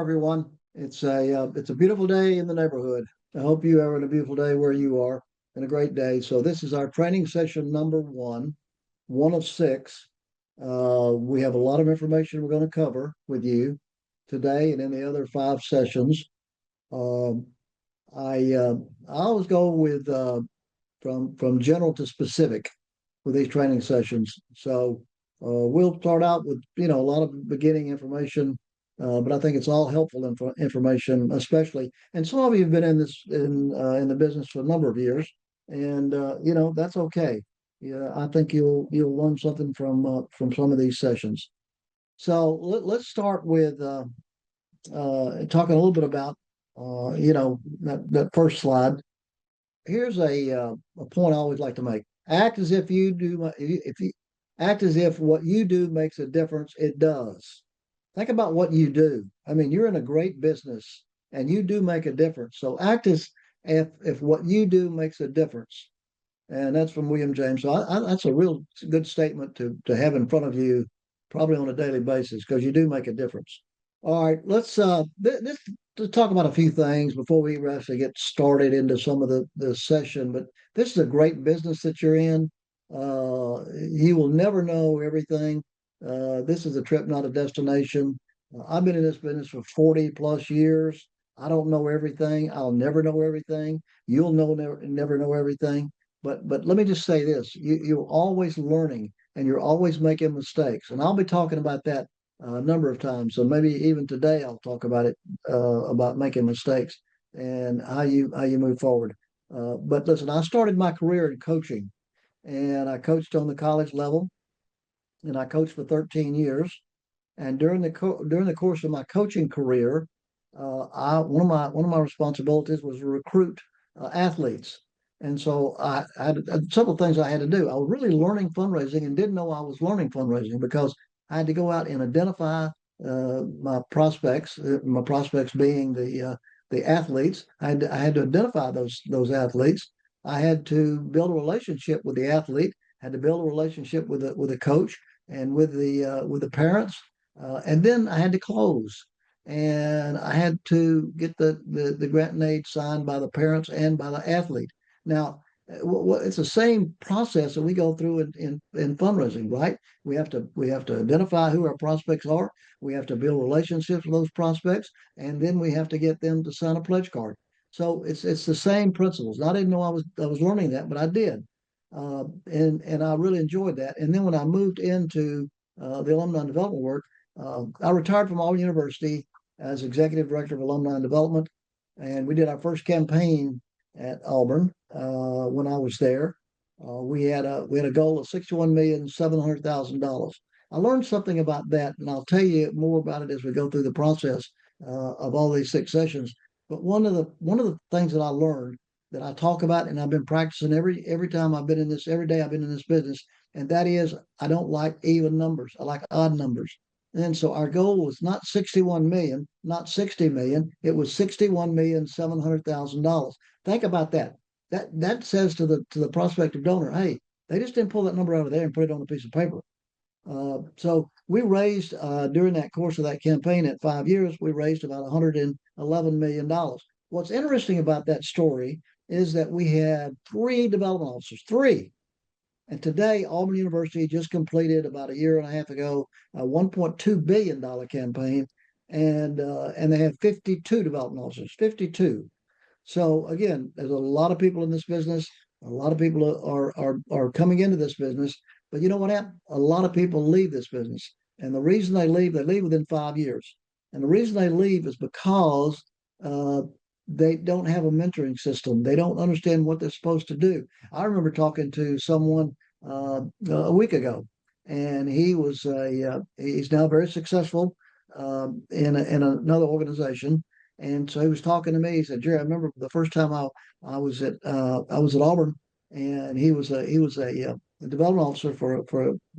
everyone. It's a beautiful day in the neighborhood. I hope you are having a beautiful day where you are and a great day. So this is our training session number one of six. We have a lot of information we're going to cover with you today and in the other five sessions. Um, I always go with from general to specific with these training sessions. So we'll start out with a lot of beginning information, but I think it's all helpful information, especially. And some of you have been in the business for a number of years, and that's okay. Yeah, I think you'll learn something from some of these sessions. So let's start with talking a little bit about that first slide. Here's a point I always like to make. Act as if you do if you act as if what you do makes a difference. It does. Think about what you do. I mean, you're in a great business and you do make a difference. So act as if what you do makes a difference. And that's from William James. So that's a real good statement to have in front of you, probably on a daily basis, because you do make a difference. All right, let's this to talk about a few things before we actually get started into some of the session. But this is a great business that you're in. You will never know everything. This is a trip, not a destination. I've been in this business for 40 plus years. I don't know everything. I'll never know everything. You'll never know everything. But let me just say this: you're always learning and you're always making mistakes. And I'll be talking about that a number of times. So maybe even today I'll talk about it about making mistakes and how you move forward. But listen, I started my career in coaching, and I coached on the college level, and I coached for 13 years. And during the course of my coaching career, I one of my responsibilities was to recruit athletes. And so I had several things I had to do. I was really learning fundraising and didn't know I was learning fundraising because I had to go out and identify my prospects being the athletes. I had to identify those athletes. I had to build a relationship with the athlete. Had to build a relationship with the coach and with the parents, and then I had to close. And I had to get the grant and aid signed by the parents and by the athlete. Now, it's the same process that we go through in fundraising, right? We have to identify who our prospects are. We have to build relationships with those prospects, and then we have to get them to sign a pledge card. So it's the same principles. I didn't know I was learning that, but I did, and I really enjoyed that. And then when I moved into the alumni development work, I retired from Auburn University as executive director of alumni development, and we did our first campaign at Auburn when I was there. We had a goal of $61,700,000. I learned something about that, and I'll tell you more about it as we go through the process of all these six sessions. But one of the things that I learned that I talk about, and I've been practicing every time I've been in this, every day I've been in this business, and that is I don't like even numbers. I like odd numbers. And so our goal was not 61 million, not 60 million. It was $61,700,000. Think about that. That says to the prospective donor, hey, they just didn't pull that number out of there and put it on a piece of paper. So we raised during that course of that campaign at 5 years, we raised about $111 million. What's interesting about that story is that we had three development officers, three. And today, Auburn University just completed about a year and a half ago a $1.2 billion campaign, and they have 52 development officers, 52. So again, there's a lot of people in this business. A lot of people are coming into this business, but you know what happened? A lot of people leave this business, and the reason they leave within 5 years. And the reason they leave is because uh, they don't have a mentoring system. They don't understand what they're supposed to do. I remember talking to someone a week ago, and he's now very successful in another organization. And so he was talking to me. He said, "Jerry, I remember the first time I was at Auburn, and he was a development officer for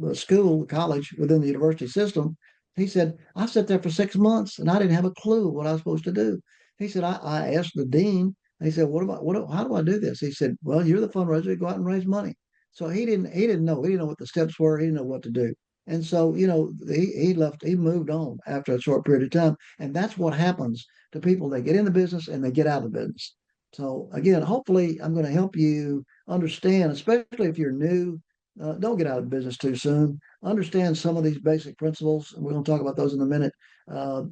a school, a college within the university system." He said, "I sat there for 6 months, and I didn't have a clue what I was supposed to do." He said, "I asked the dean." He said, How do I do this?" He said, "Well, you're the fundraiser. Go out and raise money." So he didn't know. He didn't know what the steps were. He didn't know what to do. And so, he left, he moved on after a short period of time. And that's what happens to people. They get in the business and they get out of the business. So again, hopefully I'm going to help you understand, especially if you're new, don't get out of business too soon. Understand some of these basic principles. We're going to talk about those in a minute. Uh,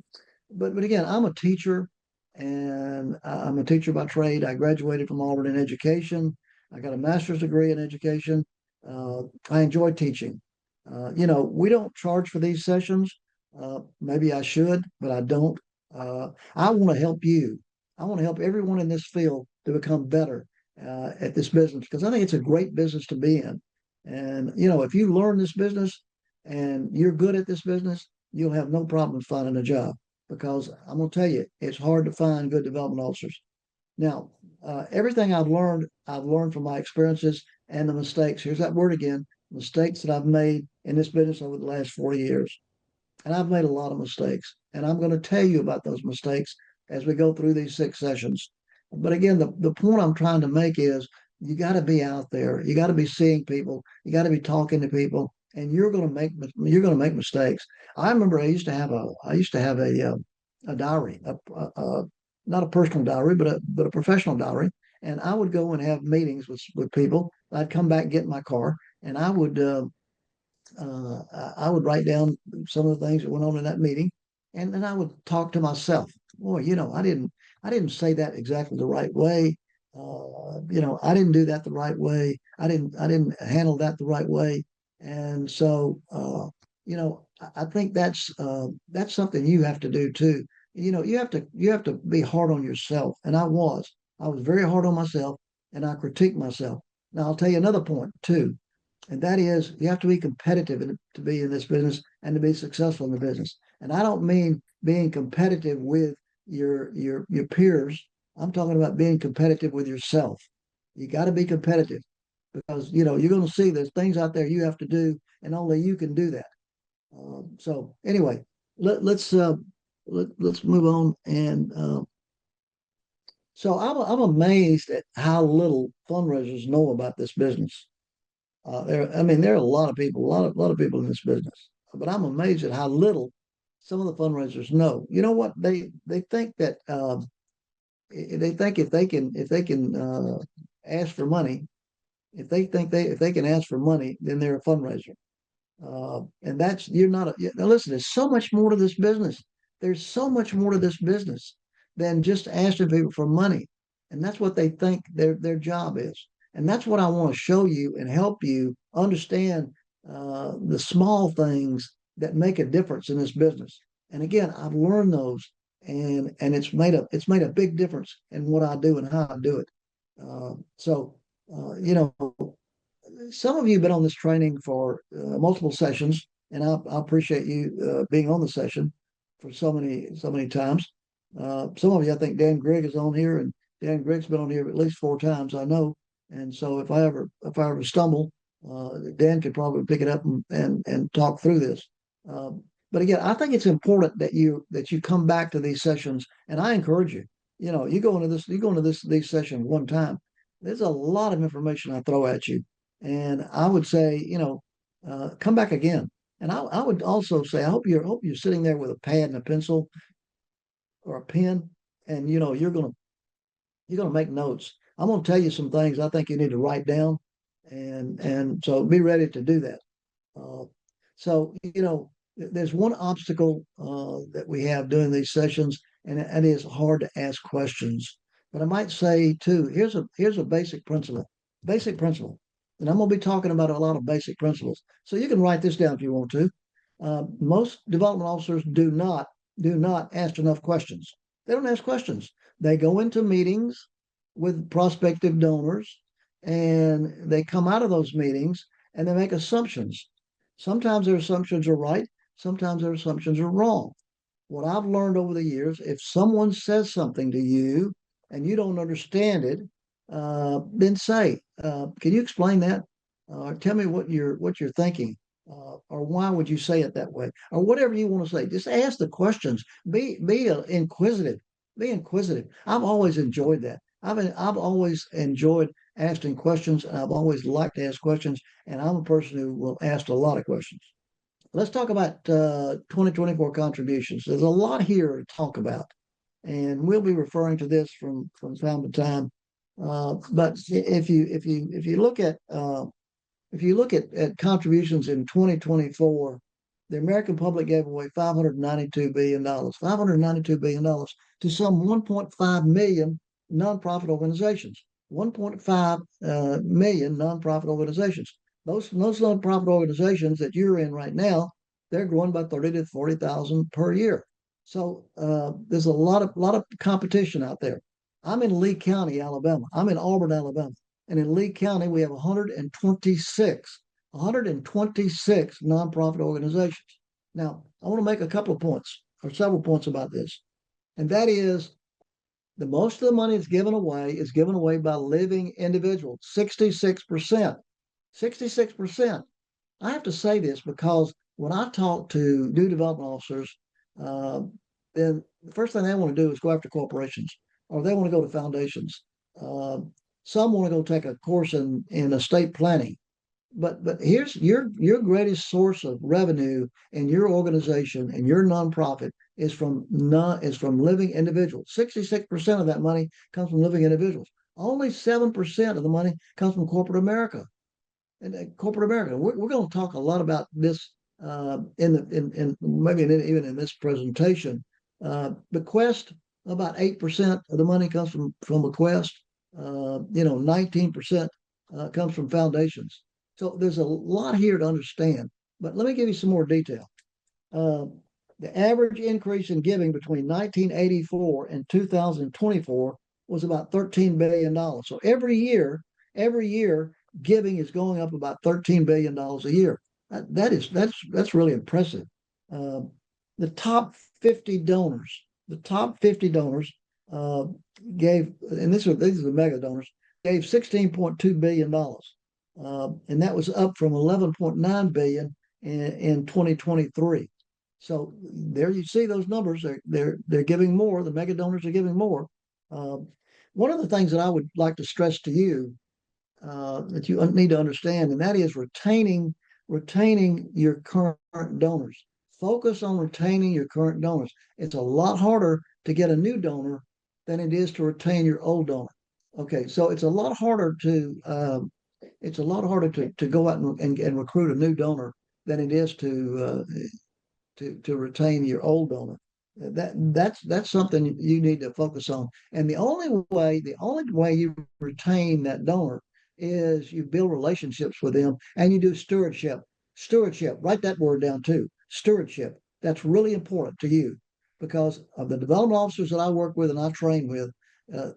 but again, I'm a teacher, and I'm a teacher by trade. I graduated from Auburn in education. I got a master's degree in education. I enjoy teaching. We don't charge for these sessions. Maybe I should, but I don't. I want to help you. I want to help everyone in this field to become better at this business, because I think it's a great business to be in. And if you learn this business and you're good at this business, you'll have no problem finding a job, because I'm going to tell you, it's hard to find good development officers. Now, everything I've learned from my experiences and the mistakes. Here's that word again: mistakes that I've made in this business over the last 40 years. And I've made a lot of mistakes. And I'm going to tell you about those mistakes as we go through these 6 sessions. But again, the point I'm trying to make is you got to be out there. You got to be seeing people. You got to be talking to people, and you're going to make mistakes. I remember I used to have a diary, not a personal diary, but a professional diary. And I would go and have meetings with people. I'd come back, get in my car, and I would write down some of the things that went on in that meeting, and then I would talk to myself. Boy, I didn't say that exactly the right way. I didn't do that the right way. I didn't handle that the right way. And so, I think that's something you have to do too. You have to be hard on yourself, and I was very hard on myself, and I critiqued myself. Now I'll tell you another point too, and that is you have to be competitive to be in this business and to be successful in the business. And I don't mean being competitive with your peers. I'm talking about being competitive with yourself. You got to be competitive, because you're going to see there's things out there you have to do, and only you can do that. So anyway, let's move on. And so I'm amazed at how little fundraisers know about this business. There are a lot of people, a lot of people in this business, but I'm amazed at how little some of the fundraisers know. You know what? They think that they think if they can ask for money, if they can ask for money, then they're a fundraiser. And that's you're not a, now listen, there's so much more to this business. There's so much more to this business than just asking people for money. And that's what they think their job is. And that's what I want to show you and help you understand the small things that make a difference in this business. And again, I've learned those, and it's made a big difference in what I do and how I do it. So you know, some of you have been on this training for multiple sessions, and I appreciate you being on the session for so many times. Some of you, I think Dan Grigg is on here, and Dan Grigg's been on here at least 4 times, I know. And so if I ever stumble, Dan could probably pick it up and talk through this. But again, I think it's important that you come back to these sessions, and I encourage you. You go into these sessions one time. There's a lot of information I throw at you, and I would say, come back again. And I would also say, I hope you're sitting there with a pad and a pencil or a pen, and you're gonna make notes. I'm gonna tell you some things I think you need to write down, and so be ready to do that. Uh, so there's one obstacle that we have doing these sessions, and it is hard to ask questions. But I might say too, here's a basic principle. Basic principle. And I'm going to be talking about a lot of basic principles. So you can write this down if you want to. Most development officers do not ask enough questions. They don't ask questions. They go into meetings with prospective donors, and they come out of those meetings and they make assumptions. Sometimes their assumptions are right, sometimes their assumptions are wrong. What I've learned over the years, if someone says something to you and you don't understand it, then say, "Can you explain that? Tell me what you're thinking, or why would you say it that way, or whatever you want to say." Just ask the questions. Be inquisitive. Be inquisitive. I've always enjoyed that. I've always enjoyed asking questions, and I've always liked to ask questions. And I'm a person who will ask a lot of questions. let's talk about 2024 contributions. There's a lot here to talk about, and we'll be referring to this from time to time. But if you look at contributions in 2024, the American public gave away $592 billion, $592 billion to some 1.5 million nonprofit organizations. 1.5 million nonprofit organizations. Those nonprofit organizations that you're in right now, they're growing by 30 to 40,000 per year. So there's a lot of competition out there. I'm in Lee County, Alabama. I'm in Auburn, Alabama. And in Lee County, we have 126 nonprofit organizations. Now, I want to make a couple of points or several points about this. And that is the most of the money is given away by living individuals, 66%. 66%. I have to say this because when I talk to new development officers, then the first thing they want to do is go after corporations or they want to go to foundations. Some want to go take a course in estate planning. But here's your greatest source of revenue in your organization and your nonprofit is from living individuals. 66% of that money comes from living individuals. Only 7% of the money comes from corporate America. And corporate America. We're going to talk a lot about this in maybe even in this presentation. Bequest, about 8% of the money comes from bequest. 19% comes from foundations. So there's a lot here to understand. But let me give you some more detail. The average increase in giving between 1984 and 2024 was about $13 billion. So every year, giving is going up about $13 billion a year. That's really impressive. The top 50 donors, gave, and these are the mega donors, gave $16.2 billion. And that was up from 11.9 billion in 2023. So there you see those numbers. They're giving more. The mega donors are giving more. One of the things that I would like to stress to you that you need to understand, and that is retaining your current donors. Focus on retaining your current donors. It's a lot harder to get a new donor than it is to retain your old donor. Okay, so it's a lot harder to go out and recruit a new donor than it is to retain your old donor. That's something you need to focus on. And the only way you retain that donor is you build relationships with them and you do stewardship. Stewardship, write that word down too. Stewardship. That's really important to you because of the development officers that I work with and I train with,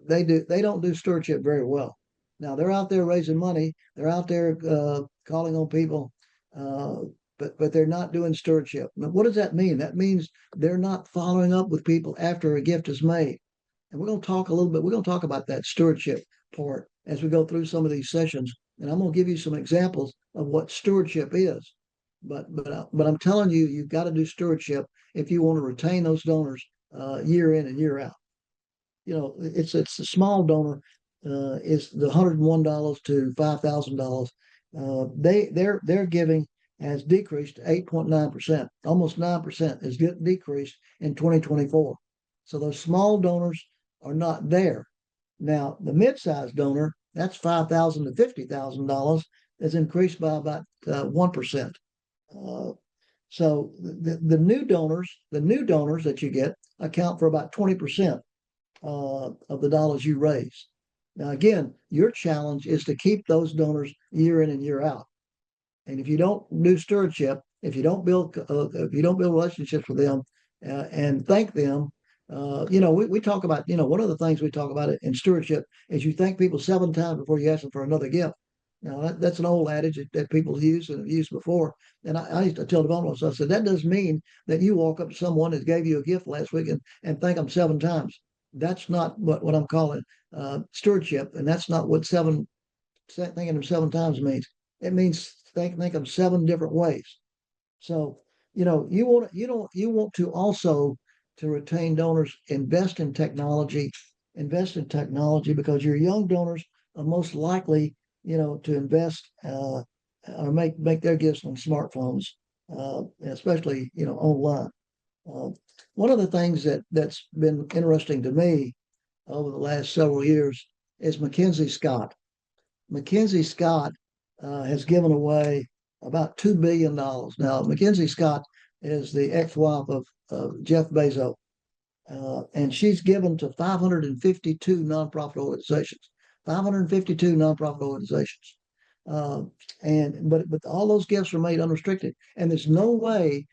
they don't do stewardship very well. Now they're out there raising money, they're out there calling on people, but they're not doing stewardship. Now, what does that mean? That means they're not following up with people after a gift is made. And we're going to talk a little bit. We're going to talk about that stewardship part as we go through some of these sessions, and I'm going to give you some examples of what stewardship is. But I'm telling you, you've got to do stewardship if you want to retain those donors year in and year out. It's a small donor is the $101 to $5,000. Their giving has decreased to 8.9%, almost 9% has decreased in 2024. So those small donors are not there. Now, the mid-sized donor, that's $5,000 to $50,000, has increased by about 1%. So the new donors that you get account for about 20% of the dollars you raise. Now, again, your challenge is to keep those donors year in and year out. And if you don't do stewardship, if you don't build relationships with them and thank them, we talk about, one of the things we talk about in stewardship is you thank people 7 times before you ask them for another gift. Now, that's an old adage that people use and have used before. And I used to tell developers, I said, that doesn't mean that you walk up to someone that gave you a gift last week and thank them 7 times. That's not what I'm calling stewardship. And that's not what thanking them 7 times means. It means thank them 7 different ways. So, you want to also, to retain donors, invest in technology because your young donors are most likely, to invest or make their gifts on smartphones. especially online. Uh, One of the things that's been interesting to me over the last several years is Mackenzie Scott. Mackenzie Scott has given away about $2 billion. Now, Mackenzie Scott is the ex-wife of Jeff Bezos, and she's given to 552 nonprofit organizations. 552 nonprofit organizations. Uh, but all those gifts are made unrestricted, and there's no way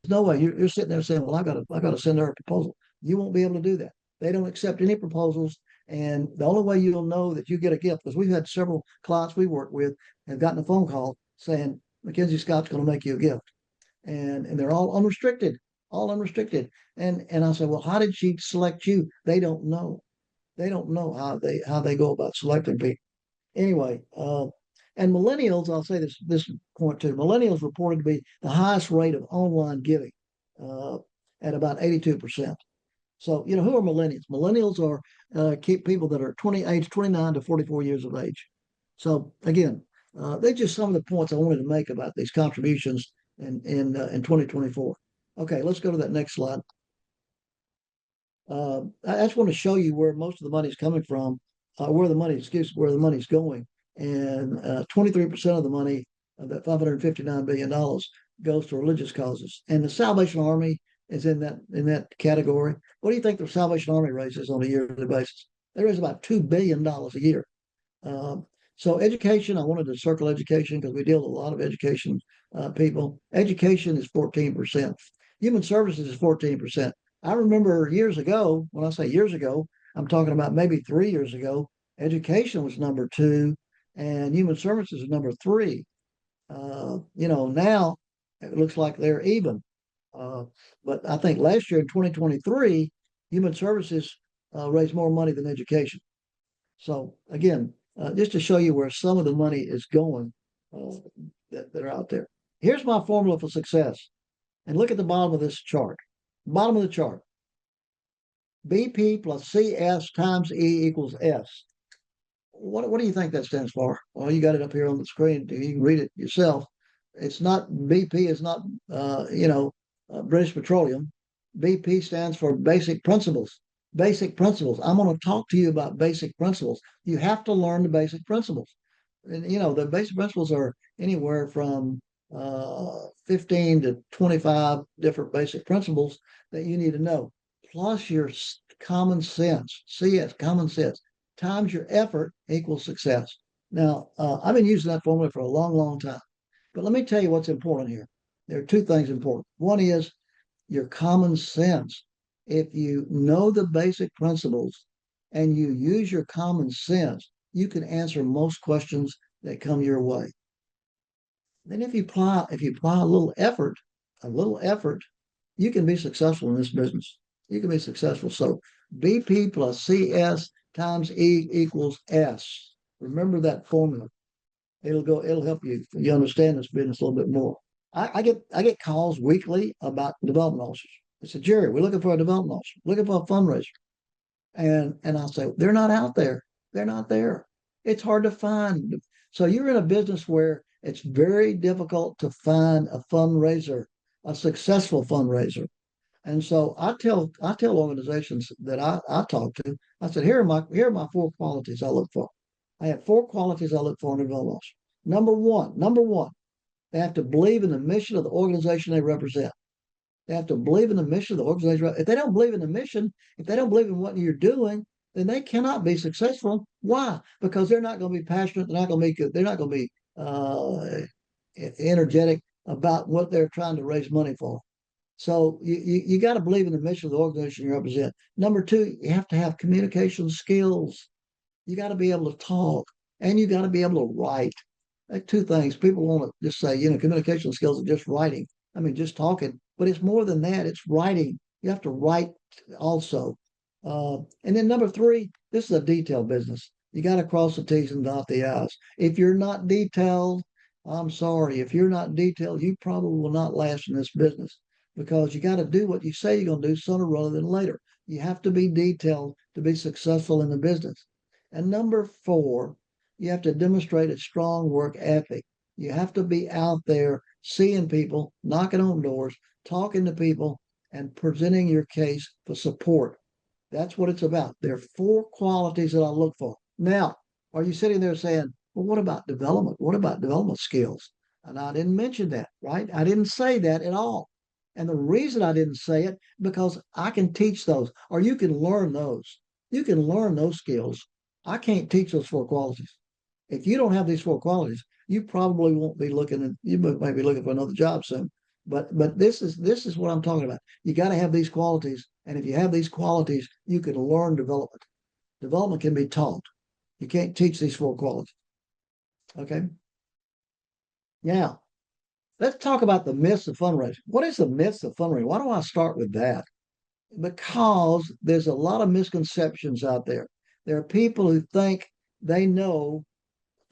you're sitting there saying, "Well, I got to send her a proposal." You won't be able to do that. They don't accept any proposals, and the only way you'll know that you get a gift, because we've had several clients we work with have gotten a phone call saying Mackenzie Scott's going to make you a gift, and they're all unrestricted, all unrestricted. And I said, well, how did she select you? They don't know. They don't know how they go about selecting people. Anyway, and millennials, I'll say this point too. Millennials reported to be the highest rate of online giving, uh, at about 82%. So, who are millennials? Millennials are keep people that are age 29 to 44 years of age. So again, they're just some of the points I wanted to make about these contributions in 2024. Okay, let's go to that next slide. I just want to show you where most of the money is coming from, where the money's going. And 23% of the money, of that $559 billion, goes to religious causes. And the Salvation Army is in that category. What do you think the Salvation Army raises on a yearly basis? They raise about $2 billion a year. Um, so education, I wanted to circle education because we deal with a lot of education people. Education is 14%. Human services is 14%. I remember years ago, when I say years ago, I'm talking about maybe 3 years ago, education was number two and human services is number three. Now it looks like they're even. Uh, but I think last year in 2023, human services raised more money than education. So again, just to show you where some of the money is going uh, that are out there. Here's my formula for success. And look at the bottom of this chart. Bottom of the chart. BP plus CS times E equals S. What do you think that stands for? Well, you got it up here on the screen. You can read it yourself. It's not BP. It's not British Petroleum. BP stands for basic principles. Basic principles. I'm going to talk to you about basic principles. You have to learn the basic principles. And the basic principles are anywhere from 15 to 25 different basic principles that you need to know, plus your common sense. CS, common sense, times your effort equals success. Now, I've been using that formula for a long, long time. But let me tell you what's important here. There are two things important. One is your common sense. If you know the basic principles and you use your common sense, you can answer most questions that come your way. Then if you apply a little effort, you can be successful in this business. You can be successful. So BP plus CS times E equals S. Remember that formula. It'll help you understand this business a little bit more. I get calls weekly about development officers. They said, Jerry, we're looking for a development officer, looking for a fundraiser. And I'll say, they're not out there. They're not there. It's hard to find. So you're in a business where it's very difficult to find a fundraiser, a successful fundraiser. And so I tell organizations that I talk to, I said, here are my four qualities I look for. I have four qualities I look for in a development officer. Number one, they have to believe in the mission of the organization they represent. They have to believe in the mission of the organization. If they don't believe in the mission, if they don't believe in what you're doing, then they cannot be successful. Why? Because they're not going to be passionate. They're not going to be energetic about what they're trying to raise money for. So you got to believe in the mission of the organization you represent. Number two, you have to have communication skills. You got to be able to talk, and you got to be able to write. Like two things. People want to just say, communication skills are just writing. I mean, just talking, but it's more than that. It's writing. You have to write also. And then number three, this is a detail business. You got to cross the T's and dot the I's. If you're not detailed, I'm sorry. If you're not detailed, you probably will not last in this business because you got to do what you say you're going to do sooner rather than later. You have to be detailed to be successful in the business. And number four, you have to demonstrate a strong work ethic. You have to be out there seeing people, knocking on doors, talking to people, and presenting your case for support. That's what it's about. There are four qualities that I look for. Now, are you sitting there saying, well, what about development? What about development skills? And I didn't mention that, right? I didn't say that at all. And the reason I didn't say it, because I can teach those, or you can learn those. You can learn those skills. I can't teach those four qualities. If you don't have these four qualities, you probably won't be looking, and you might be looking for another job soon. But this is what I'm talking about. You got to have these qualities, and if you have these qualities, you can learn development. Development can be taught. You can't teach these four qualities. Okay. Now, let's talk about the myths of fundraising. What is the myths of fundraising? Why do I start with that? Because there's a lot of misconceptions out there. There are people who think they know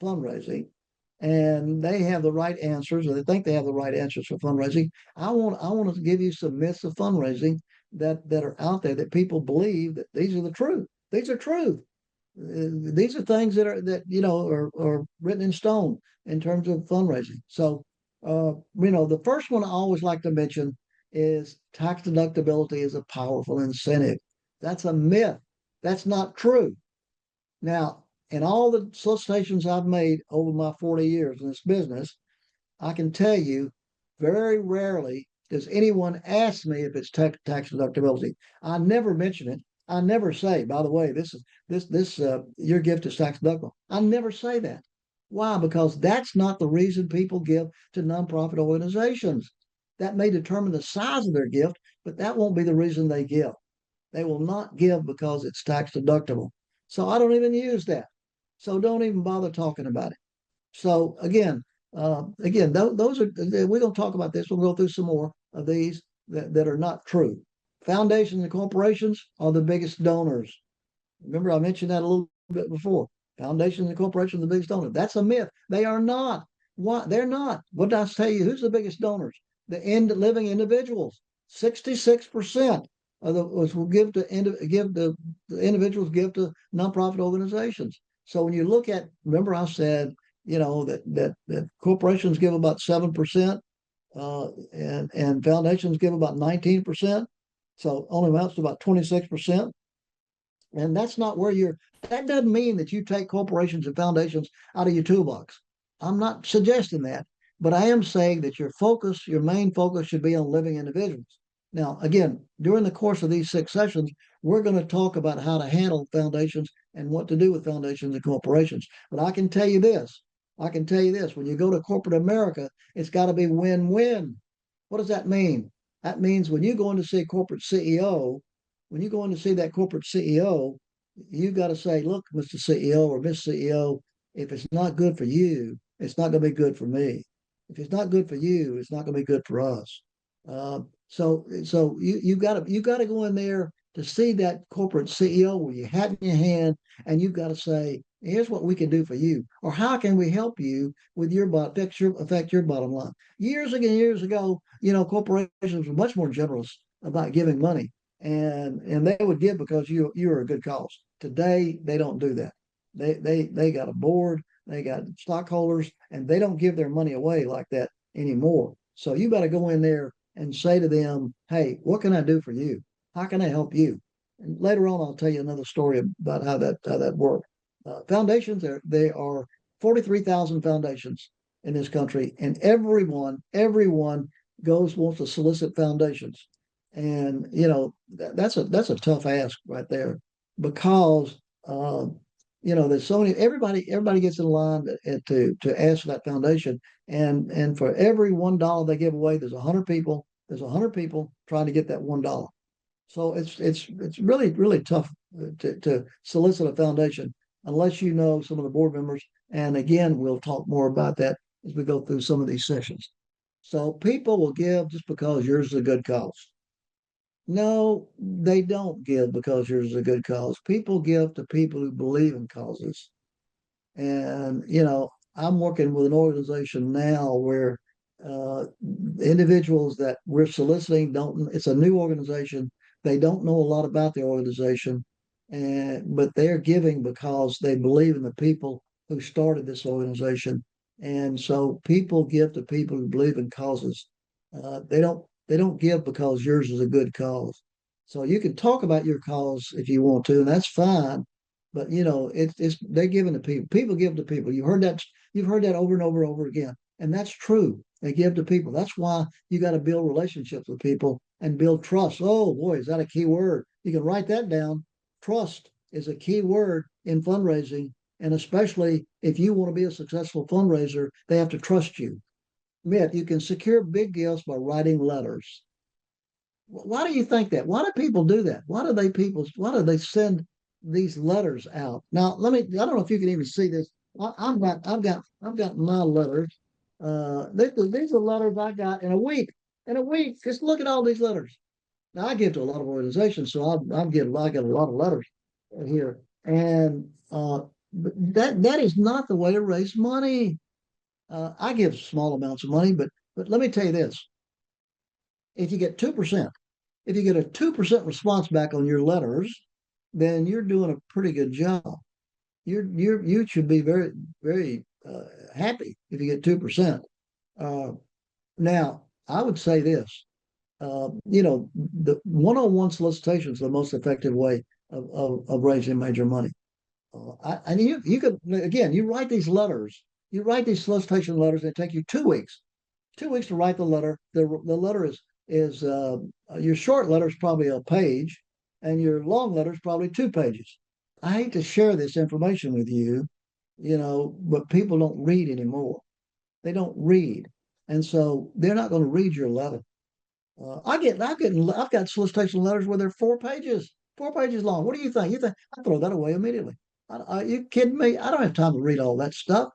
fundraising and they have the right answers, or they think they have the right answers for fundraising. I want to give you some myths of fundraising that are out there that people believe that these are the truth. These are truth. These are things that are written in stone in terms of fundraising. So the first one I always like to mention is tax deductibility is a powerful incentive. That's a myth. That's not true. Now, in all the solicitations I've made over my 40 years in this business, I can tell you very rarely does anyone ask me if it's tax deductibility. I never mention it. I never say, by the way, this your gift is tax deductible. I never say that. Why? Because that's not the reason people give to nonprofit organizations. That may determine the size of their gift, but that won't be the reason they give. They will not give because it's tax deductible. So I don't even use that. So don't even bother talking about it. So again, those are we're going to talk about this. We'll go through some more of these that are not true. Foundations and corporations are the biggest donors. Remember, I mentioned that a little bit before. Foundations and corporations are the biggest donors. That's a myth. They are not. Why? They're not. What did I tell you? Who's the biggest donors? The living individuals. 66% of the will give the individuals give to nonprofit organizations. So when you look at, remember I said, that corporations give about 7%, and foundations give about 19%. So only amounts to about 26%. And that's not where that doesn't mean that you take corporations and foundations out of your toolbox. I'm not suggesting that, but I am saying that your main focus should be on living individuals. Now, again, during the course of these 6 sessions, we're going to talk about how to handle foundations and what to do with foundations and corporations. But I can tell you this. When you go to corporate America, it's got to be win-win. What does that mean? That means when you go in to see a corporate CEO, when you go in to see that corporate CEO, you got to say, look, Mr. CEO or Miss CEO, if it's not good for you, it's not going to be good for me. If it's not good for you, it's not going to be good for us. So you got to go in there to see that corporate CEO where you hat in your hand, and you've got to say, here's what we can do for you, or how can we help you with your affect your bottom line. Years ago, corporations were much more generous about giving money, and they would give because you're a good cause. Today they don't do that. They got a board, they got stockholders, and they don't give their money away like that anymore. So you got to go in there and say to them, hey, what can I do for you? How can I help you? And later on, I'll tell you another story about how that worked. Foundations, there are 43,000 foundations in this country, and everyone wants to solicit foundations, and that's a tough ask right there, because there's so many. Everybody gets in line to ask for that foundation, and for every $1 they give away, there's 100 people. There's 100 people trying to get that $1. So it's really tough to solicit a foundation unless you know some of the board members. And again, we'll talk more about that as we go through some of these sessions. So people will give just because yours is a good cause. No, they don't give because yours is a good cause. People give to people who believe in causes. And, I'm working with an organization now where individuals that we're soliciting it's a new organization. They don't know a lot about the organization, but they're giving because they believe in the people who started this organization, And so people give to people who believe in causes. They don't give because yours is a good cause. So you can talk about your cause if you want to, and that's fine. But it's they're giving to people. People give to people. You've heard that over and over and over again. And that's true. They give to people. That's why you got to build relationships with people and build trust. Oh boy, is that a key word? You can write that down. Trust is a key word in fundraising. And especially if you want to be a successful fundraiser, they have to trust you. Myth, you can secure big gifts by writing letters. Why do you think that? Why do people do that? Why do they send these letters out? Now, I don't know if you can even see this. I've got my letters. These are letters I got in a week. In a week, just look at all these letters. Now I give to a lot of organizations, so I get a lot of letters here, and that is not the way to raise money. I give small amounts of money, but let me tell you this: if you get 2%, if you get a 2% response back on your letters, then you're doing a pretty good job. You should be very very happy if you get 2%. Uh, Now I would say this: the one-on-one solicitation is the most effective way of raising major money. And you could, again, you write these letters, you write these solicitation letters, and it take you 2 weeks, 2 weeks to write the letter. The letter is your short letter is probably a page, and your long letter is probably 2 pages. I hate to share this information with you, but people don't read anymore. They don't read, and so they're not going to read your letter. I've got solicitation letters where they're 4 pages, 4 pages long. What do you think? You think I throw that away immediately? Are you kidding me? I don't have time to read all that stuff,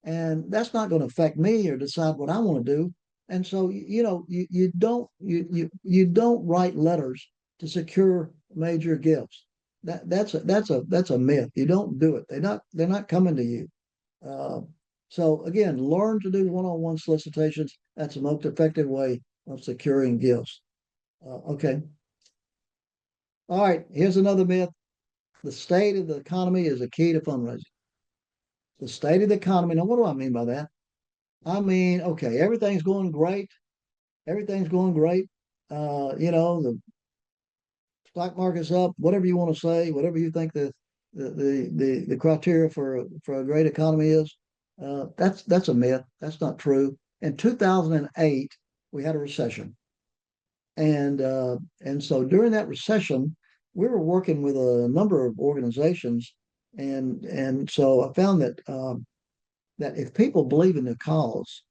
and that's not going to affect me or decide what I want to do. And so, you don't write letters to secure major gifts. That's a myth. You don't do it. They're not coming to you. Uh, so again, learn to do one-on-one solicitations. That's the most effective way of securing gifts. Okay. All right. Here's another myth. The state of the economy is a key to fundraising. The state of the economy. Now, what do I mean by that? I mean, okay, everything's going great. Everything's going great. The stock market's up. Whatever you want to say, whatever you think the criteria for a great economy is. That's a myth. That's not true. In 2008, we had a recession. And so during that recession, we were working with a number of organizations, and so I found that if people believe in the cause,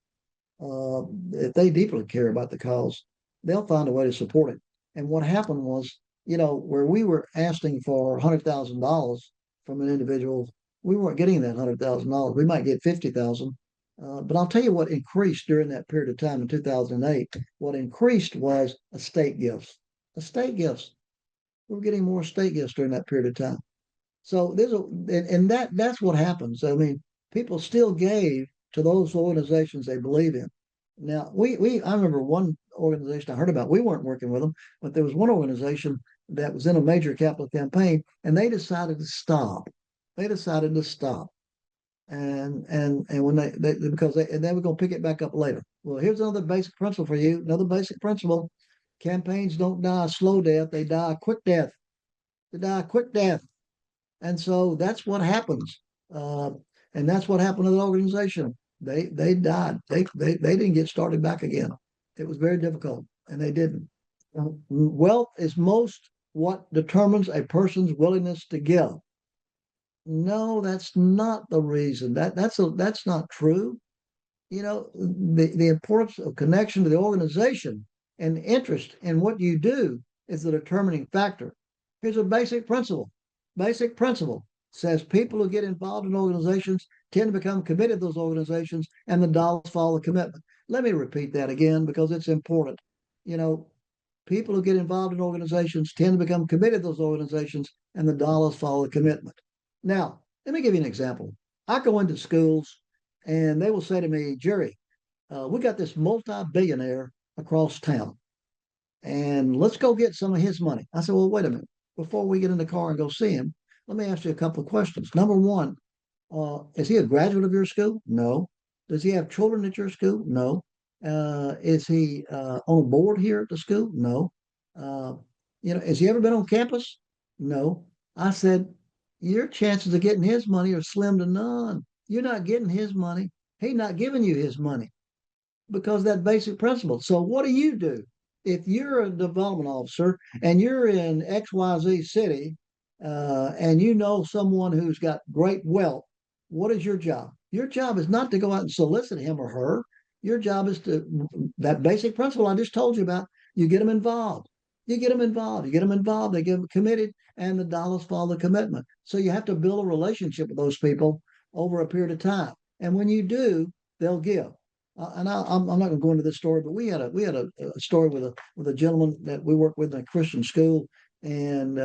if they deeply care about the cause, they'll find a way to support it. And what happened was, where we were asking for $100,000 from an individual, we weren't getting that $100,000. We might get 50,000. But I'll tell you what increased during that period of time in 2008. What increased was estate gifts. Estate gifts. We were getting more estate gifts during that period of time. So that's what happens. I mean, people still gave to those organizations they believe in. Now, I remember one organization I heard about. We weren't working with them, but there was one organization that was in a major capital campaign, and they decided to stop. They decided to stop, and when they were going to pick it back up later. Well, here's another basic principle for you. Another basic principle: campaigns don't die a slow death; they die a quick death. They die a quick death, and so that's what happens. Uh, and that's what happened to the organization. They died. They didn't get started back again. It was very difficult, and they didn't. Wealth is most what determines a person's willingness to give. No, that's not the reason. That's not true. The importance of connection to the organization and interest in what you do is the determining factor. Here's a basic principle. Basic principle says people who get involved in organizations tend to become committed to those organizations, and the dollars follow the commitment. Let me repeat that again because it's important. You know, People who get involved in organizations tend to become committed to those organizations, and the dollars follow the commitment. Now, let me give you an example. I go into schools and they will say to me, Jerry, we got this multi-billionaire across town, and let's go get some of his money. I said, well, wait a minute. Before we get in the car and go see him, let me ask you a couple of questions. Number one, is he a graduate of your school? No. Does he have children at your school? No. Is he on a board here at the school? No. Uh, has he ever been on campus? No. I said, your chances of getting his money are slim to none. You're not getting his money. He's not giving you his money because that basic principle. So what do you do? If you're a development officer and you're in XYZ city and you know someone who's got great wealth, what is your job? Your job is not to go out and solicit him or her. Your job is to, that basic principle I just told you about, you get them involved. You get them involved. You get them involved. They get them committed, and the dollars follow the commitment. So you have to build a relationship with those people over a period of time. And when you do, they'll give. I'm not going to go into this story, but we had a story with a gentleman that we worked with in a Christian school, and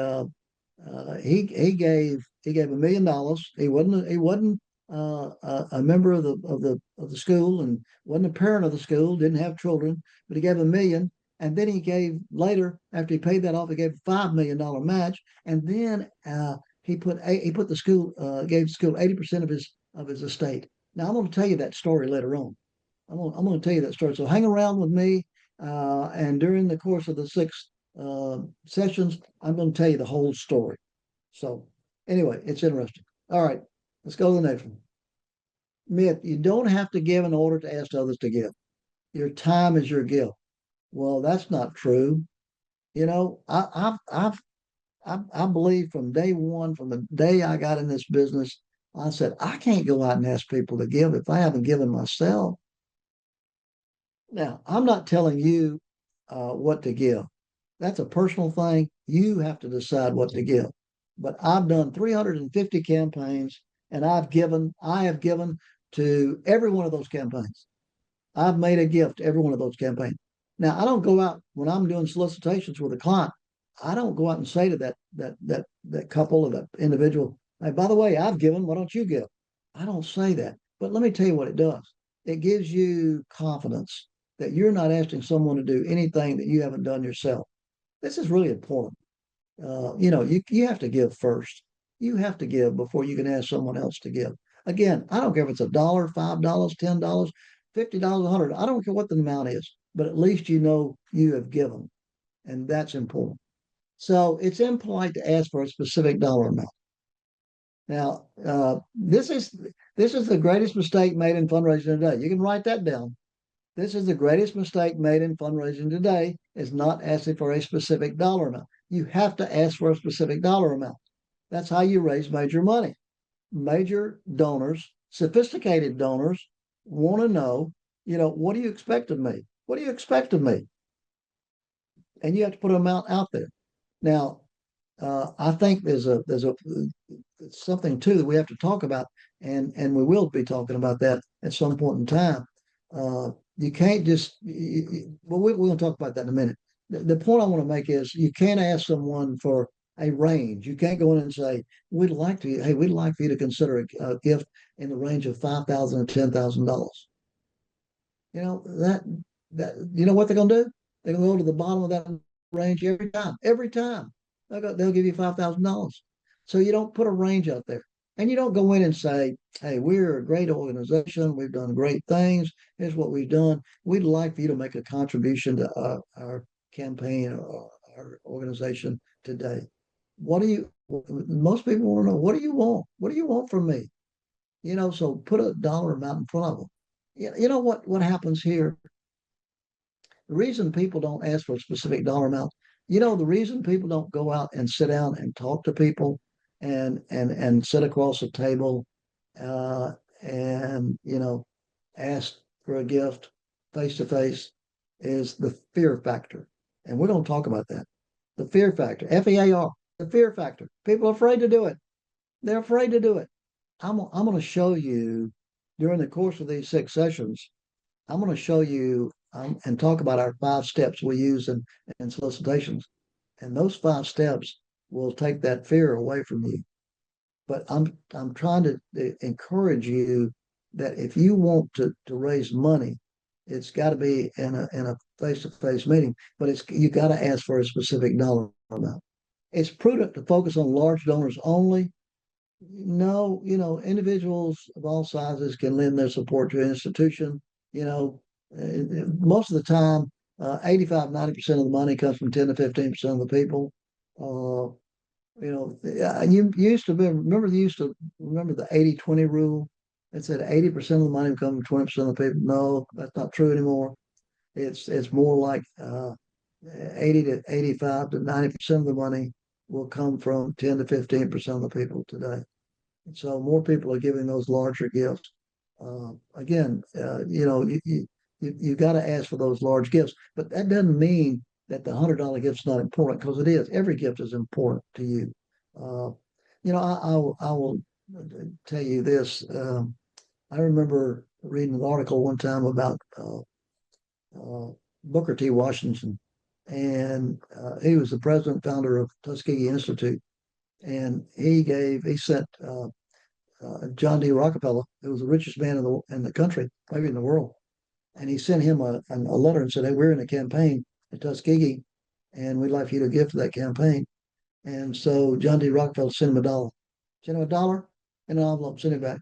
he gave $1 million. He wasn't a member of the school and wasn't a parent of the school, didn't have children, but he gave $1 million. And then he gave later, after he paid that off, he gave $5 million match, and then he put the school gave the school 80% of his estate. Now I'm going to tell you that story later on. I'm going to tell you that story. So hang around with me, and during the course of the six sessions, I'm going to tell you the whole story. So anyway, it's interesting. All right, let's go to the next one. Myth: you don't have to give in order to ask others to give. Your time is your gift. Well, that's not true. I believe from day one, from the day I got in this business, I said I can't go out and ask people to give if I haven't given myself. Now, I'm not telling you what to give. That's a personal thing. You have to decide what to give. But I've done 350 campaigns, and I have given to every one of those campaigns. I've made a gift to every one of those campaigns. Now, I don't go out when I'm doing solicitations with a client. I don't go out and say to that couple or that individual, "Hey, by the way, I've given. Why don't you give?" I don't say that. But let me tell you what it does. It gives you confidence that you're not asking someone to do anything that you haven't done yourself. This is really important. You have to give first. You have to give before you can ask someone else to give. Again, I don't care if it's $1, $5, $10, $50, 100. I don't care what the amount is, but at least you know you have given, and that's important. So it's impolite to ask for a specific dollar amount. Now, this is the greatest mistake made in fundraising today. You can write that down. This is the greatest mistake made in fundraising today, is not asking for a specific dollar amount. You have to ask for a specific dollar amount. That's how you raise major money. Major donors, sophisticated donors, want to know, what do you expect of me? What do you expect of me? And you have to put an amount out there. Now, I think there's something too that we have to talk about, and we will be talking about that at some point in time. You can't just, well, we're going to talk about that in a minute. The point I want to make is you can't ask someone for a range. You can't go in and say, we'd like for you to consider a gift in the range of $5,000 to $10,000. You know what they're going to do? They're going to go to the bottom of that range every time. Every time they'll give you $5,000. So you don't put a range out there. And you don't go in and say, hey, we're a great organization. We've done great things. Here's what we've done. We'd like for you to make a contribution to our campaign or our organization today. Most people want to know, what do you want? What do you want from me? So put a dollar amount in front of them. You know what happens here? The reason people don't ask for a specific dollar amount, the reason people don't go out and sit down and talk to people and sit across a table and ask for a gift face to face is the fear factor. And we're going to talk about that. The fear factor, FEAR, the fear factor. People are afraid to do it. They're afraid to do it. I'm going to show you during the course of these six sessions, I'm going to show you and talk about our 5 steps we use in solicitations. And those 5 steps will take that fear away from you. But I'm trying to encourage you that if you want to raise money, it's got to be in a face-to-face meeting, but you got to ask for a specific dollar amount. It's prudent to focus on large donors only. No, individuals of all sizes can lend their support to an institution. You know, most of the time, 85, 90% of the money comes from 10 to 15% of the people. Uh, you used to remember the 80-20 rule. It said 80% of the money would come from 20% of the people. No, that's not true anymore. It's more like 80 to 85 to 90% of the money will come from 10 to 15% of the people today. And so more people are giving those larger gifts. Again, you got to ask for those large gifts, but that doesn't mean that the $100 gift's not important, because it is. Every gift is important to you. Uh, I will tell you this. I remember reading an article one time about uh, Booker T. Washington, and he was the president founder of Tuskegee Institute, and he sent John D. Rockefeller, who was the richest man in the country, maybe in the world, and he sent him a letter and said, "Hey, we're in a campaign at Tuskegee, and we'd like for you to give to that campaign." And so John D. Rockefeller sent him a dollar, in an envelope, sent it back.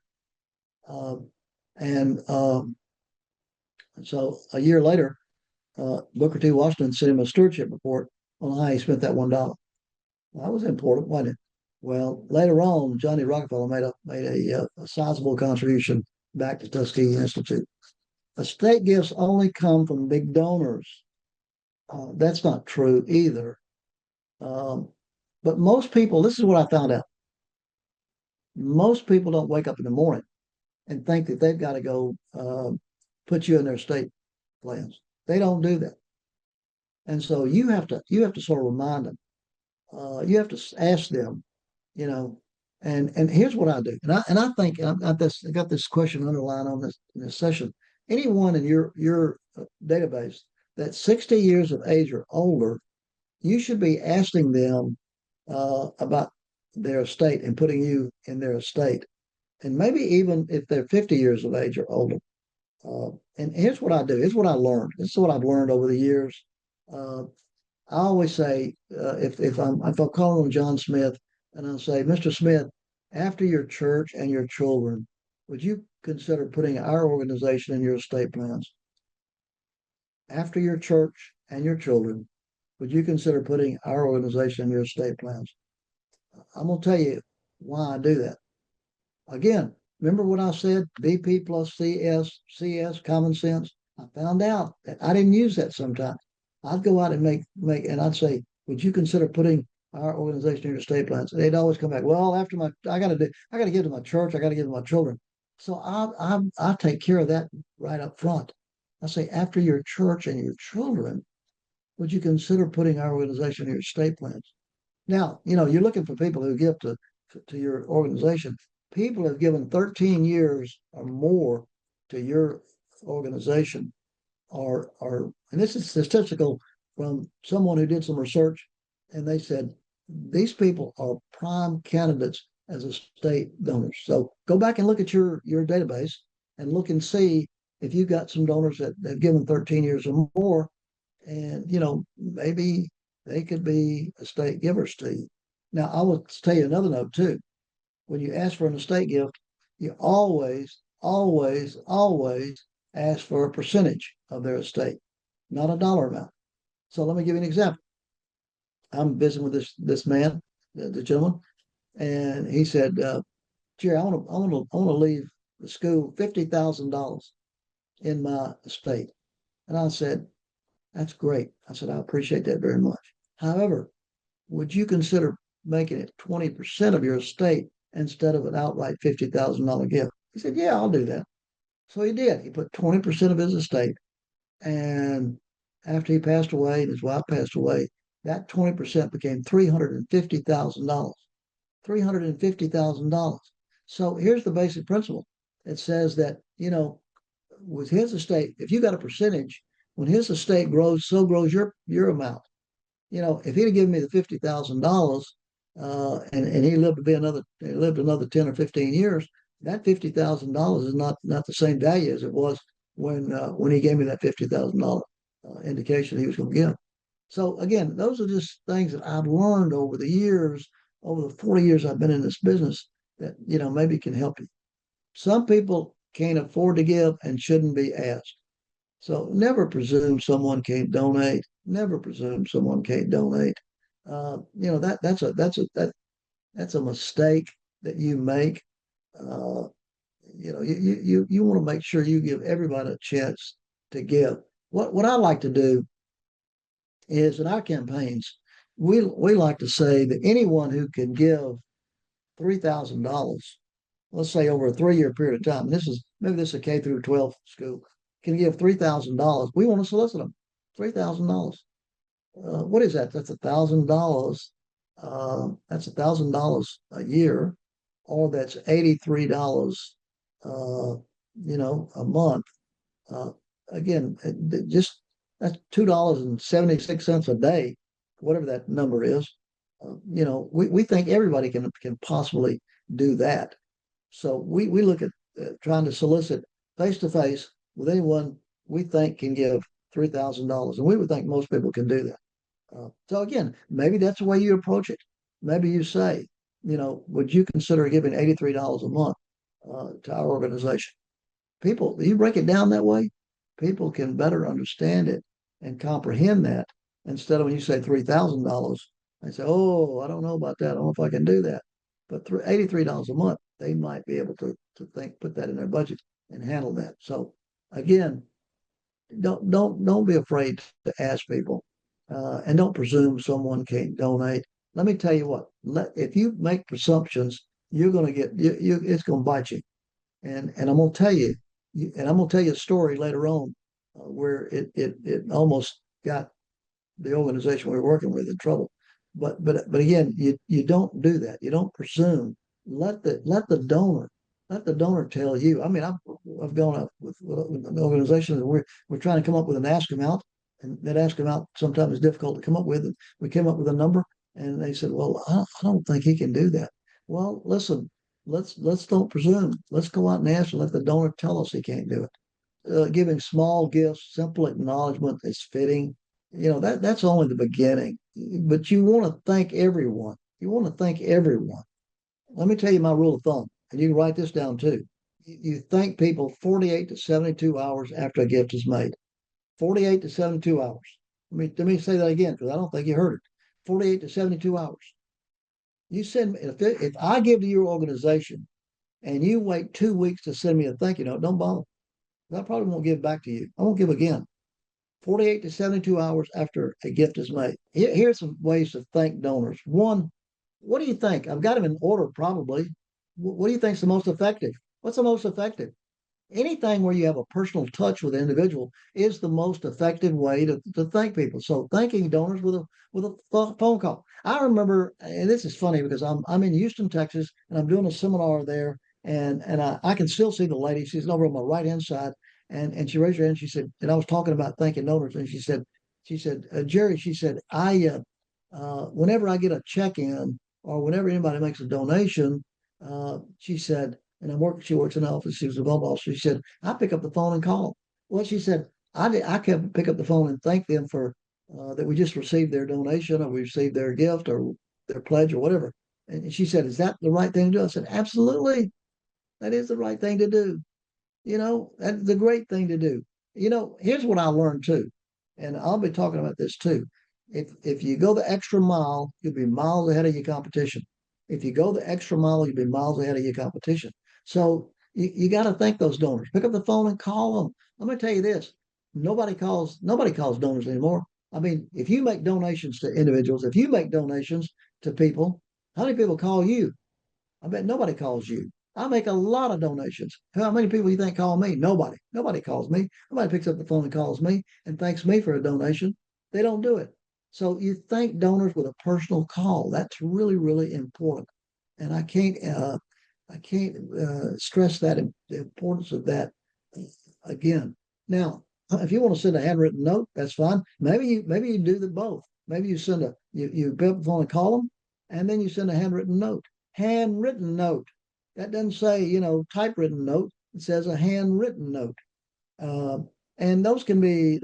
Um, and so a year later, Booker T. Washington sent him a stewardship report on how he spent that $1. Well, that was important, wasn't it? Well, later on, Johnny Rockefeller made a sizable contribution back to Tuskegee Institute. Estate gifts only come from big donors. That's not true either. Um, but most people, this is what I found out. Most people don't wake up in the morning and think that they've got to go put you in their estate plans. They don't do that, and so you have to sort of remind them. You have to ask them, you know. And here's what I do, and I think I got this question underlined on this in this session. Anyone in your database that's 60 years of age or older, you should be asking them about their estate and putting you in their estate, and maybe even if they're 50 years of age or older. And here's what I do. Here's what I learned. This is what I've learned over the years. Uh, I always say, if I'm calling on John Smith, and I'll say, Mr. Smith, after your church and your children, would you consider putting our organization in your estate plans? After your church and your children, would you consider putting our organization in your estate plans? I'm going to tell you why I do that. Again, remember what I said? BP plus CS, common sense. I found out that I didn't use that sometimes. I'd go out and and I'd say, would you consider putting our organization in your estate plans? And they'd always come back, well, I got to give to my church, I got to give to my children. So I take care of that right up front. I say, after your church and your children, would you consider putting our organization in your estate plans? Now, you're looking for people who give to your organization. People have given 13 years or more to your organization and this is statistical from someone who did some research, and they said these people are prime candidates as estate donors. So go back and look at your database and look and see if you've got some donors that have given 13 years or more, and maybe they could be estate givers to you. Now, I will tell you another note too. When you ask for an estate gift, you always, always, always ask for a percentage of their estate, not a dollar amount. So let me give you an example. I'm visiting with this man, the gentleman, and he said, "Jerry, I want to leave the school $50,000 in my estate." And I said, "That's great." I said, "I appreciate that very much. However, would you consider making it 20% of your estate instead of an outright $50,000 gift?" He said, "Yeah, I'll do that." So he did. He put 20% of his estate. And after he passed away and his wife passed away, that 20% became $350,000. $350,000. So here's the basic principle. It says that, with his estate, if you got a percentage, when his estate grows, so grows your amount. If he'd have given me the $50,000, and he lived another 10 or 15 years, that $50,000 is not the same value as it was when he gave me that $50,000 indication he was going to give. So again, those are just things that I've learned over the years, over the 40 years I've been in this business, that, maybe can help you. Some people can't afford to give and shouldn't be asked. So never presume someone can't donate. Never presume someone can't donate. That's a mistake that you make. Uh, you want to make sure you give everybody a chance to give. What I like to do is in our campaigns, we like to say that anyone who can give $3,000, let's say over a 3 year period of time, and this is a K through 12 school, can give $3,000. We want to solicit them. $3,000. What is that? That's $1,000. That's $1,000 a year, or that's $83. A month. Uh, Again, just that's $2.76 a day, whatever that number is. We think everybody can possibly do that. So we look at trying to solicit face to face with anyone we think can give $3,000, and we would think most people can do that. So again, maybe that's the way you approach it. Maybe you say, would you consider giving $83 a month to our organization? People, you break it down that way, people can better understand it and comprehend that. Instead of when you say $3,000, they say, "Oh, I don't know about that. I don't know if I can do that." But $83 a month, they might be able to think, put that in their budget and handle that. So again, don't be afraid to ask people, and don't presume someone can't donate. Let me tell you what. If you make presumptions, you're going to get it's going to bite you. And I'm going to tell you, and I'm going to tell you a story later on where it almost got the organization we were working with in trouble. But again, you don't do that. You don't presume. Let the donor tell you. I mean, I've gone up with an organization and we're trying to come up with an ask amount, and that ask amount sometimes is difficult to come up with. And we came up with a number, and they said, "Well, I don't think he can do that." Well, listen, let's don't presume. Let's go out and ask and let the donor tell us he can't do it. Giving small gifts, simple acknowledgement is fitting. That's only the beginning. But you want to thank everyone. You want to thank everyone. Let me tell you my rule of thumb, and you can write this down too. You thank people 48 to 72 hours after a gift is made. 48 to 72 hours. Let me say that again because I don't think you heard it. 48 to 72 hours. You send me if I give to your organization and you wait 2 weeks to send me a thank you note, don't bother. I probably won't give back to you. I won't give again. 48 to 72 hours after a gift is made. Here's some ways to thank donors. One, what do you think? I've got them in order probably. What do you think is the most effective? What's the most effective? Anything where you have a personal touch with an individual is the most effective way to thank people. So thanking donors with a phone call. I remember, and this is funny because I'm in Houston, Texas, and I'm doing a seminar there, and I can still see the lady. She's over on my right hand side, and she raised her hand. She said, and I was talking about thanking donors, and she said, Jerry, she said, whenever I get a check in or whenever anybody makes a donation, she said, and she works in the office. She was a boss. She said, I pick up the phone and call. Well, she said, I can pick up the phone and thank them for that we just received their donation or we received their gift or their pledge or whatever. And she said, is that the right thing to do? I said, absolutely. That is the right thing to do. That's the great thing to do. Here's what I learned too, and I'll be talking about this too. If you go the extra mile, you'll be miles ahead of your competition. If you go the extra mile, you'll be miles ahead of your competition. So you got to thank those donors. Pick up the phone and call them. Let me tell you this: nobody calls donors anymore. I mean, if you make donations to individuals, if you make donations to people, how many people call you? I bet nobody calls you. I make a lot of donations. How many people do you think call me? Nobody. Nobody calls me. Nobody picks up the phone and calls me and thanks me for a donation. They don't do it. So you thank donors with a personal call. That's really, really important. And I can't stress that the importance of that again. Now, if you want to send a handwritten note, that's fine. Maybe you do the both. Maybe you pick up the phone and call them, and then you send a handwritten note. Handwritten note. That doesn't say typewritten note. It says a handwritten note. Uh, and those can be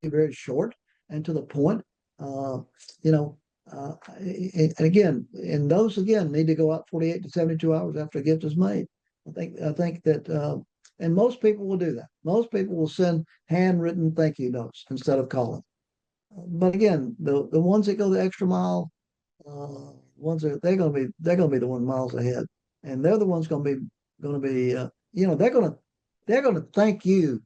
very short and to the point. Uh, you know, And again, and those again need to go out 48 to 72 hours after a gift is made. I think that, and most people will do that. Most people will send handwritten thank you notes instead of calling. But again, the ones that go the extra mile, ones that they're gonna be the one miles ahead, and they're the ones gonna be they're gonna thank you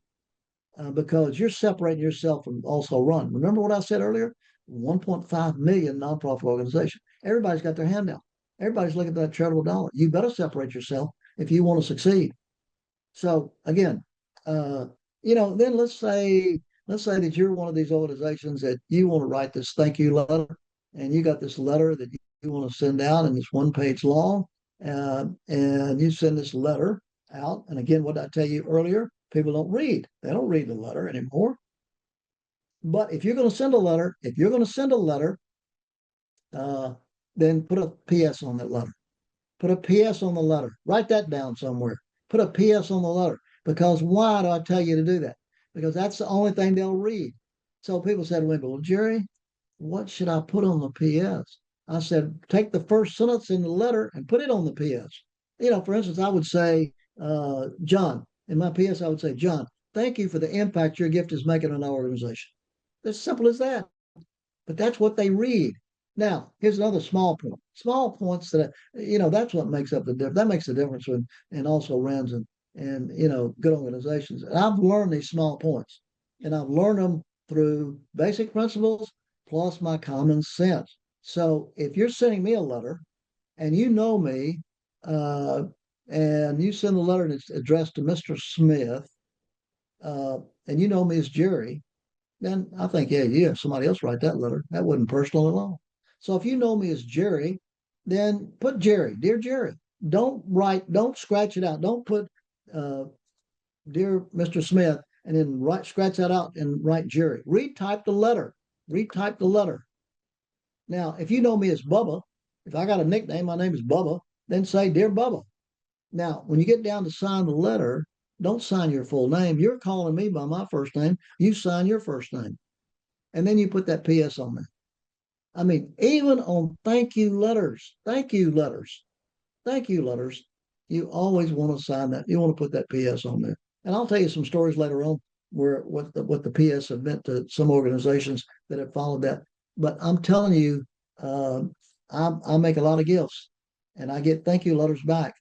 because you're separating yourself from Also Run. Remember what I said earlier? 1.5 million nonprofit organization. Everybody's got their hand out. Everybody's looking at that charitable dollar. You better separate yourself if you want to succeed. So again, uh, then let's say that you're one of these organizations that you want to write this thank you letter, and you got this letter that you want to send out, and it's 1 page long, and you send this letter out. And again, what I tell you earlier, people don't read. They don't read the letter anymore. But if you're going to send a letter, uh, then put a PS on that letter. Put a PS on the letter. Write that down somewhere. Put a PS on the letter. Because why do I tell you to do that? Because that's the only thing they'll read. So people said to me, well, Jerry, what should I put on the PS? I said, take the first sentence in the letter and put it on the PS. For instance, I would say, John, in my PS, I would say, John, thank you for the impact your gift is making on our organization. As simple as that. But that's what they read. Now, here's another small point. Small points that's what makes up the difference. That makes the difference in Also Rans and good organizations. And I've learned these small points, and I've learned them through basic principles plus my common sense. So if you're sending me a letter and you know me, uh, and you send a letter and it's addressed to Mr. Smith, and you know me as Jerry, then I think, yeah, you have somebody else write that letter. That wasn't personal at all. So if you know me as Jerry, then put Jerry, dear Jerry. Don't scratch it out. Don't put uh, dear Mr. Smith and then scratch that out and write Jerry. Retype the letter. Retype the letter. Now, if you know me as Bubba, if I got a nickname, my name is Bubba, then say dear Bubba. Now, when you get down to sign the letter, don't sign your full name. You're calling me by my first name. You sign your first name. And then you put that PS on there. I mean, even on thank you letters, you always want to sign that. You want to put that PS on there. And I'll tell you some stories later on where what the PS have meant to some organizations that have followed that. But I'm telling you, uh, I make a lot of gifts, and I get thank you letters back,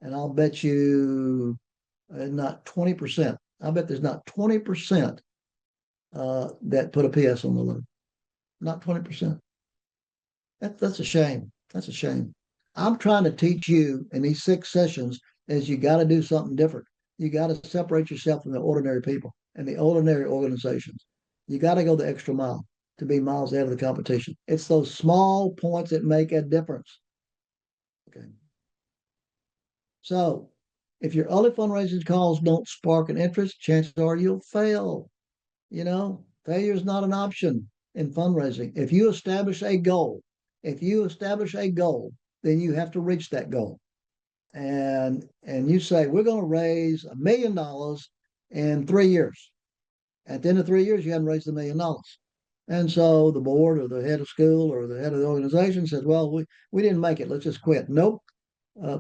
and I'll bet you not 20%. I bet there's not 20% that put a PS on the letter. Not 20%. That's a shame. That's a shame. I'm trying to teach you in these 6 sessions is you got to do something different. You got to separate yourself from the ordinary people and the ordinary organizations. You got to go the extra mile to be miles ahead of the competition. It's those small points that make a difference. Okay. So if your early fundraising calls don't spark an interest, chances are you'll fail. Failure is not an option in fundraising. If you establish a goal, then you have to reach that goal. And you say, we're going to raise $1 million in 3 years. At the end of 3 years, you haven't raised $1 million. And so the board or the head of school or the head of the organization says, well, we didn't make it. Let's just quit. Nope.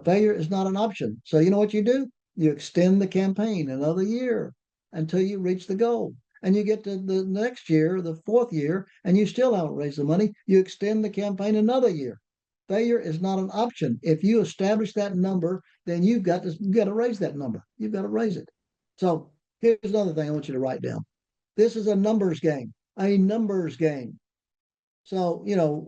Failure is not an option. So you know what you do? You extend the campaign another year until you reach the goal. And you get to the next year, the 4th year, and you still haven't raised the money. You extend the campaign another year. Failure is not an option. If you establish that number, then you've got to raise that number. You've got to raise it. So here's another thing I want you to write down. This is a numbers game. A numbers game. So,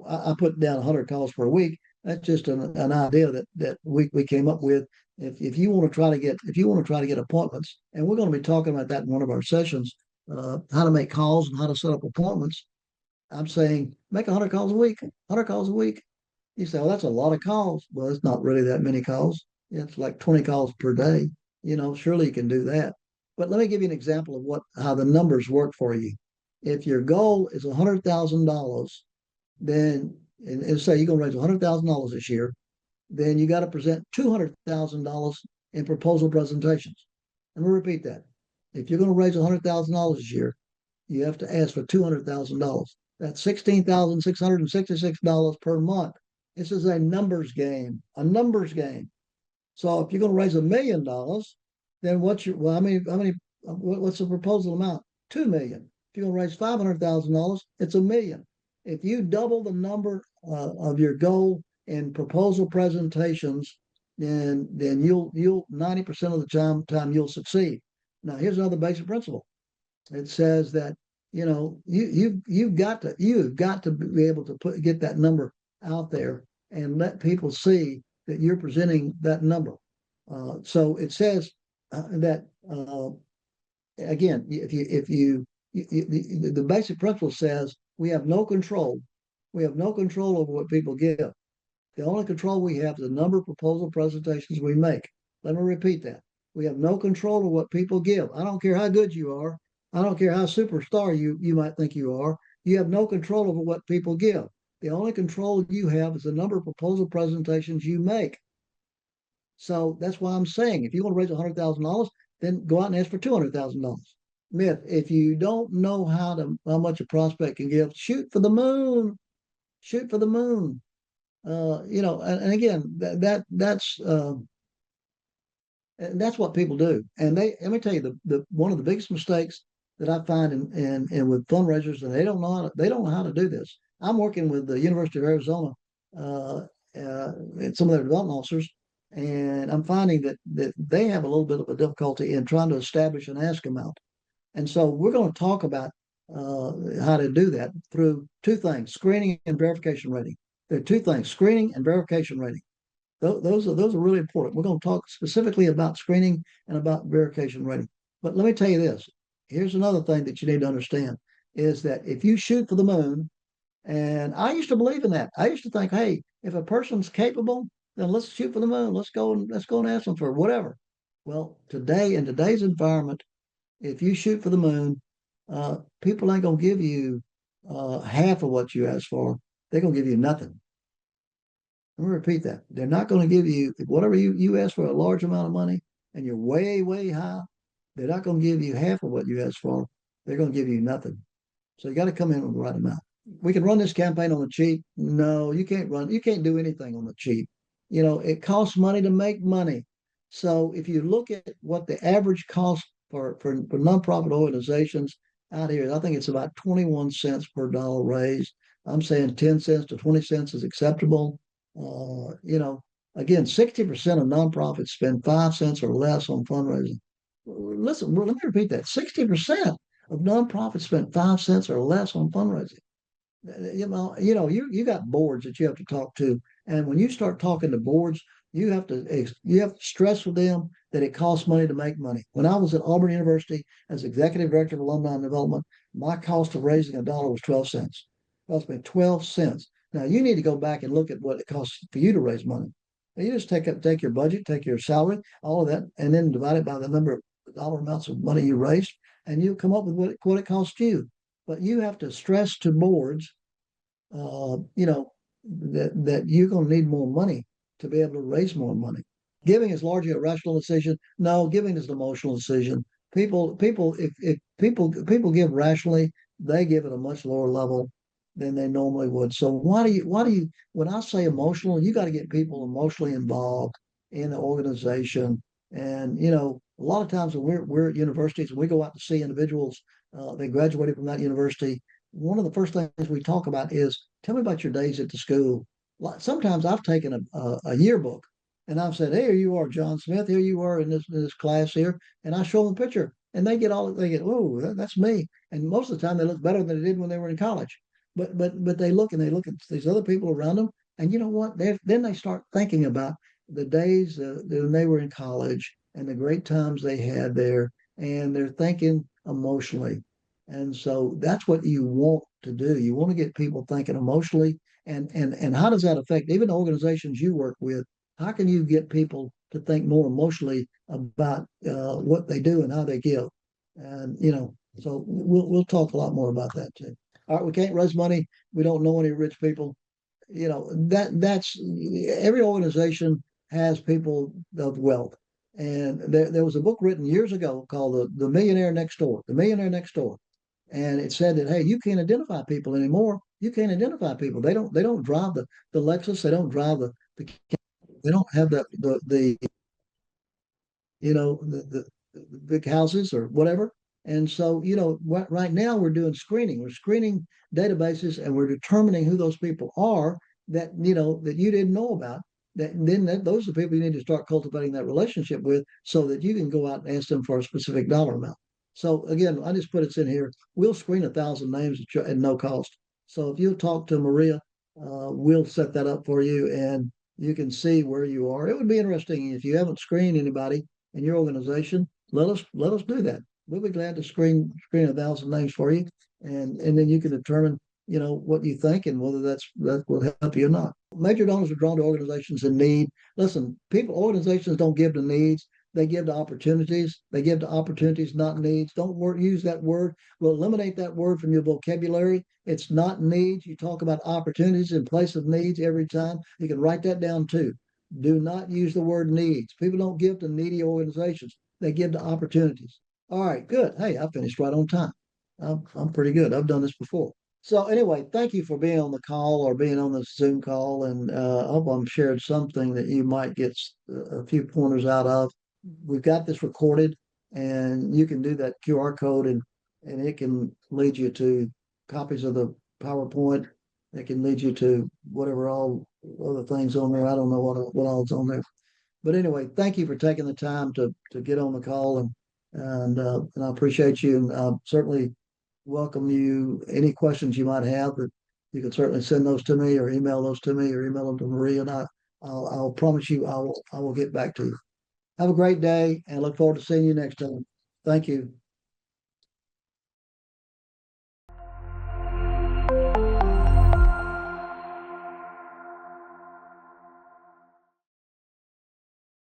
I put down 100 calls per week. That's just an idea that we came up with. If you want to try to get appointments, and we're going to be talking about that in one of our sessions, how to make calls and how to set up appointments. I'm saying make 100 calls a week. 100 calls a week. You say, well, that's a lot of calls. Well, it's not really that many calls. It's like 20 calls per day. Surely you can do that. But let me give you an example of how the numbers work for you. If your goal is $100,000, then and say you're going to raise $100,000 this year, then you got to present $200,000 in proposal presentations. And we'll repeat that. If you're going to raise $100,000 this year, you have to ask for $200,000 That's $16,666 per month. This is a numbers game, a numbers game. So if you're going to raise $1 million, then what's your well? What's the proposal amount? 2 million. If you're going to raise $500,000, it's a million. If you double the number of your goal in proposal presentations, then you'll 90% of the time you'll succeed. Now here's another basic principle. It says that you've got to be able to get that number out there and let people see that you're presenting that number. So it says that again, the basic principle says we have no control. We have no control over what people give. The only control we have is the number of proposal presentations we make. Let me repeat that. We have no control over what people give. I don't care how good you are. I don't care how superstar you might think you are. You have no control over what people give. The only control you have is the number of proposal presentations you make. So that's why I'm saying if you want to raise $100,000, then go out and ask for $200,000. Myth: if you don't know how much a prospect can give, shoot for the moon. Shoot for the moon. And again, that's what people do. And let me tell you, the one of the biggest mistakes that I find in with fundraisers, and they don't know how to do this. I'm working with the University of Arizona, and some of their development officers, and I'm finding that they have a little bit of a difficulty in trying to establish an ask amount. And so we're going to talk about how to do that through two things: screening and verification rating. There are two things: screening and verification rating. Those are really important. We're going to talk specifically about screening and about verification rating. But let me tell you this. Here's another thing that you need to understand is that if you shoot for the moon, and I used to believe in that. I used to think, hey, if a person's capable, then let's shoot for the moon. Let's go and ask them for whatever. Well, today in today's environment, if you shoot for the moon, people ain't gonna give you half of what you asked for. They're gonna give you nothing. Let me repeat that. They're not going to give you whatever you ask for a large amount of money and you're way, way high. They're not going to give you half of what you asked for. They're going to give you nothing. So you got to come in with the right amount. We can run this campaign on the cheap. No, you can't run. You can't do anything on the cheap. It costs money to make money. So if you look at what the average cost for nonprofit organizations out here, I think it's about 21 cents per dollar raised. I'm saying 10 cents to 20 cents is acceptable. Again, 60% of nonprofits spend 5 cents or less on fundraising. Listen, let me repeat that: 60% of nonprofits spend 5 cents or less on fundraising. You got boards that you have to talk to, and when you start talking to boards, you have to stress with them that it costs money to make money. When I was at Auburn University as executive director of alumni development, my cost of raising a dollar was 12 cents. It cost me 12 cents. Now you need to go back and look at what it costs for you to raise money. Now, you just take your budget, take your salary, all of that, and then divide it by the number of dollar amounts of money you raised, and you come up with what it costs you. But you have to stress to boards, that you're going to need more money to be able to raise more money. Giving is largely a rational decision. No, giving is an emotional decision. If people give rationally, they give at a much lower level than they normally would. So why do you when I say emotional, you got to get people emotionally involved in the organization. And a lot of times when we're at universities and we go out to see individuals they graduated from that university, one of the first things we talk about is, tell me about your days at the school. Sometimes I've taken a yearbook and I've said, hey, here you are, John Smith, here you are in this class here, and I show them a picture and they get, oh, that's me. And most of the time they look better than they did when they were in college. But they look at these other people around them, and you know what? Then they start thinking about the days when they were in college and the great times they had there, and they're thinking emotionally. And so that's what you want to do. You want to get people thinking emotionally, and how does that affect even the organizations you work with? How can you get people to think more emotionally about what they do and how they give? And so we'll talk a lot more about that too. All right, we can't raise money. We don't know any rich people. That's every organization has people of wealth. And there was a book written years ago called the Millionaire Next Door. The Millionaire Next Door. and it said that, hey, you can't identify people anymore. You can't identify people. They don't drive the Lexus. They don't drive the they don't have the you know the big houses or whatever. And so, right now we're doing screening. We're screening databases, and we're determining who those people are that that you didn't know about. Those are the people you need to start cultivating that relationship with, so that you can go out and ask them for a specific dollar amount. So again, I just put it in here. We'll screen 1,000 names at no cost. So if you'll talk to Maria, we'll set that up for you, and you can see where you are. It would be interesting if you haven't screened anybody in your organization. Let us do that. We'll be glad to screen 1,000 names for you, and then you can determine what you think and whether that will help you or not. Major donors are drawn to organizations in need. Listen, organizations don't give to needs. They give to opportunities. They give to opportunities, not needs. Don't use that word. We'll eliminate that word from your vocabulary. It's not needs. You talk about opportunities in place of needs every time. You can write that down too. Do not use the word needs. People don't give to needy organizations. They give to opportunities. All right, good. Hey, I finished right on time. I'm pretty good. I've done this before. So anyway, thank you for being on the call or being on the Zoom call, and I hope I'm shared something that you might get a few pointers out of. We've got this recorded, and you can do that QR code, and it can lead you to copies of the PowerPoint. It can lead you to whatever all other things on there. I don't know what all's on there. But anyway, thank you for taking the time to get on the call, and I appreciate you, and certainly welcome you. Any questions you might have, that you can certainly send those to me, or email those to me, or email them to Maria, and I'll promise you I will get back to you. Have a great day, and look forward to seeing you next time. Thank you.